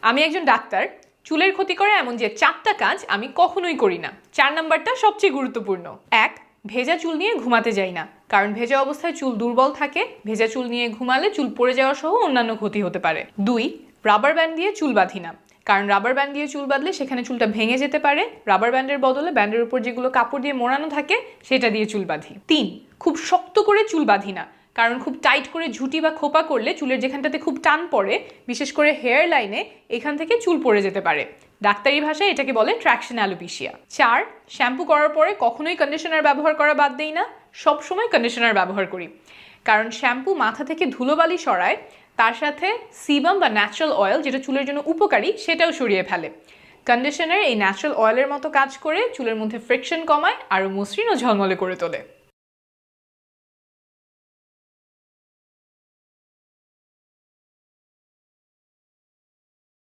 আমি একজন ডাক্তার, চুলের ক্ষতি করে এমন যে 4টা কাজ আমি কখনোই করি না। 4 নাম্বারটা সবচেয়ে গুরুত্বপূর্ণ। 1, ভেজা চুল নিয়ে ঘুমাতে যাই না, কারণ ভেজা অবস্থায় চুল দুর্বল থাকে, ভেজা চুল নিয়ে ঘুমালে চুল পড়ে যাওয়া সহ অন্যান্য ক্ষতি হতে পারে। 2, রাবার ব্যান্ড দিয়ে চুল বাঁধি না, কারণ রাবার ব্যান্ড দিয়ে চুল বাঁধলে সেখানে চুলটা ভেঙে যেতে পারে। রাবার ব্যান্ডের বদলে ব্যান্ডের উপর যেগুলো কাপড় দিয়ে মোড়ানো থাকে সেটা দিয়ে চুল বাঁধি। 3, খুব শক্ত করে চুল বাঁধি না, কারণ খুব টাইট করে ঝুঁটি বা খোপা করলে চুলের যেখানটাতে খুব টান পড়ে, বিশেষ করে হেয়ার লাইনে, এখান থেকে চুল পড়ে যেতে পারে। ডাক্তারি ভাষায় এটাকে বলে ট্র্যাকশন অ্যালোপেশিয়া। 4, শ্যাম্পু করার পরে কখনোই কন্ডিশনার ব্যবহার করা বাদ দেই না, সবসময় কন্ডিশনার ব্যবহার করি, কারণ শ্যাম্পু মাথা থেকে ধুলোবালি সরায়, তার সাথে সিবাম বা ন্যাচারাল অয়েল যেটা চুলের জন্য উপকারী সেটাও সরিয়ে ফেলে। কন্ডিশনার এই ন্যাচারাল অয়েলের মতো কাজ করে চুলের মধ্যে ফ্রিকশন কমায়, আরও মসৃণ ও ঝলমলে করে তোলে।